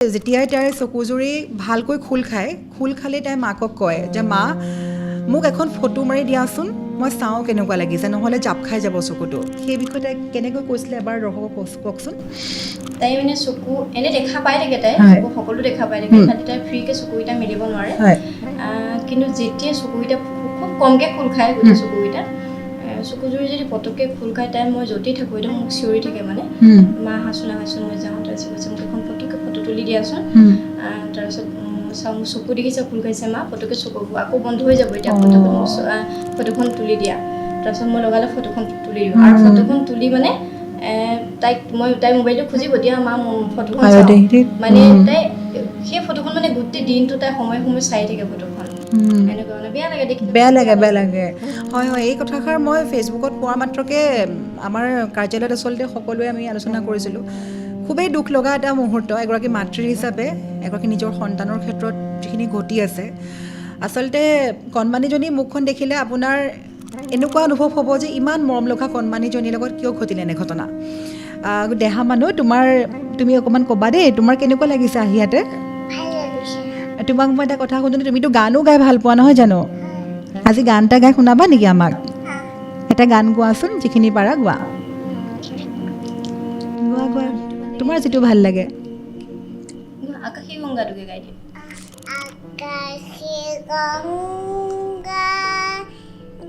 যেতিয়াই তাইৰ চকুজুৰি ভালকৈ খোল খালে তাই মাকক কয় যে মা মোক এখন ফটো মাৰি দিয়াচোন, মই চাওঁ কেনেকুৱা লাগিছে, নহ'লে জাপ খাই যাব চকুটো। সেই বিষয়ে তাই কেনেকৈ কৈছিলে এবাৰ দৰ্শকক কওকচোন। তাই মানে চকু এনে দেখা পাই থাকে, তাই চকু সকলো দেখা পাই থাকে, খালি তাই ফ্ৰীকে চকুকেইটা মেলিব নোৱাৰে। কিন্তু যেতিয়া চকুকেইটা খুব কমকৈ খোল খায়, গোটেই চকুকেইটা চকুযোৰি যদি পটককৈ খোল খায়, তাই মই য'তেই থাকোঁ একদম মোক চিঞৰি থাকে মানে, মা আহাচোন মই যাওঁ। তাৰপিছত কৈছে মোক এখন ফটো তুলি দিয়াচোন। তাৰপিছত চাওঁ মোৰ চকু দেখিছে খোল খাইছে, মা পটককৈ চকুবোৰ আকৌ বন্ধ হৈ যাব, এতিয়া পটককৈ মোক ফটোখন তুলি দিয়া। তাৰপিছত মই লগালে ফটোখন তুলি দিওঁ, আৰু ফটোখন তুলি মানে তাই মোবাইলটো খুজিব, দিয়া মা ফটোখন চাওঁ। মানে তাই সেই ফটোখন মানে গোটেই দিনটো তাই সময়ে চাই থাকে ফটোখন। এনেকুৱা মানে বেয়া লাগে। হয়, এই কথাষাৰ মই ফেচবুকত পোৱা মাত্ৰকে আমাৰ কাৰ্যালয়ত আচলতে সকলোৱে আমি আলোচনা কৰিছিলোঁ। খুবেই দুখ লগা এটা মুহূৰ্ত, এগৰাকী মাতৃ হিচাপে এগৰাকী নিজৰ সন্তানৰ ক্ষেত্ৰত যিখিনি ঘটি আছে। আচলতে কণমানিজনী মুখখন দেখিলে আপোনাৰ এনেকুৱা অনুভৱ হ'ব যে ইমান মৰম লগা কণমানিজনীৰ লগত কিয় ঘটিলে এনে ঘটনা। দেহা মানুহ তুমি অকণমান ক'বা দেই, তোমাৰ কেনেকুৱা লাগিছে আহি ইয়াতে? তোমাক মই এটা কথা সুধোঁ, তুমিতো গানো গাই ভাল পোৱা নহয় জানো? আজি গান এটা গাই শুনাবা নেকি আমাক? এটা গান গোৱাচোন, যিখিনি পাৰা গোৱা। গোৱা তোমাৰ যিটো ভাল লাগে। আকাশী গংগাটোকে গাই দিম। আকাশী গংগা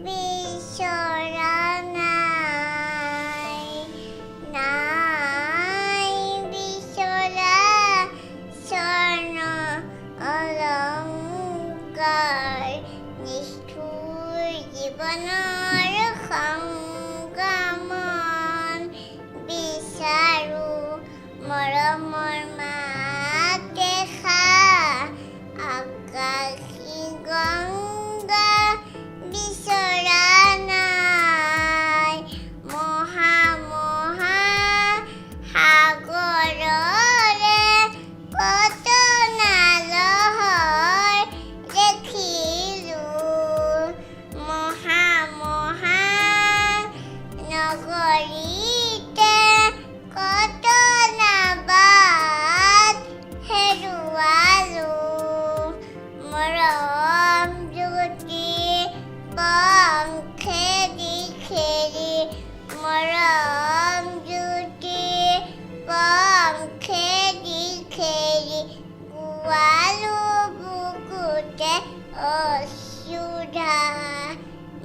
বিচৰা নাই বিচৰা স্বৰ্ণ অলংকাৰ, নিষ্ঠুৰ জীৱনৰ সংগ্ৰামন বিচাৰো মৰমৰ মাত দেখা। আকাশী গংগা বিচৰা নাই মহা সাগৰৰে কত নালহৰ দেখিলোঁ, মহা নগৰীতে কত নাবাত হেৰুৱালোঁ, মৰম জ্যোতি পংখেদি খেলি, মৰম জ্যোতি পংখেদি খেলি, গোৱালোঁ বুকুতে অশ্ৰুধা,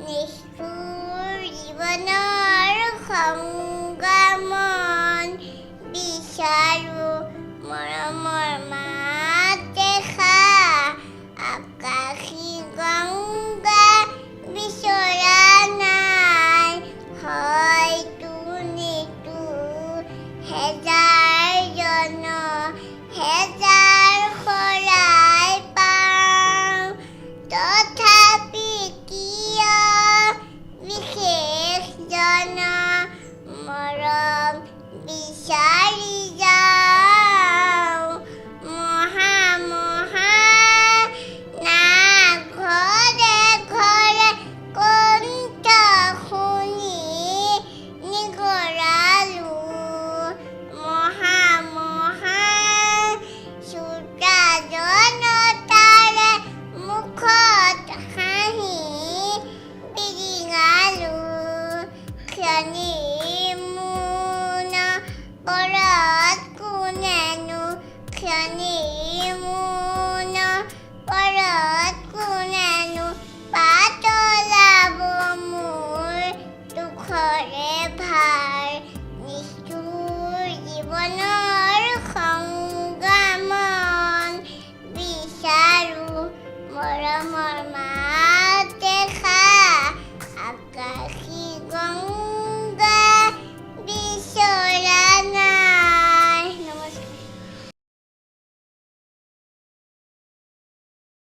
নিষ্ঠুৰ জীৱনৰ সংগ্ৰামন বিচাৰো মৰমৰ মাত দেখা। আকাশী গংগা বিচৰা নাই, হয়তো নিতু হেজাৰ শৰাই পাওঁ, তথাপি কিয় বিশেষ মৰম বিচাৰি যাওঁ, মহা না ঘৰে ঘৰে কণ্ঠ শুনি নিগৰালোঁ, মহা শ্ৰোতা জনতাৰে মুখত হাঁহি বিৰিঙালোঁ, ক্ষণি মোন পৰত কোনেনো, ক্ষণি মোন পৰত কোনেনো পাতলাব মোৰ দুখৰে ভাৰ।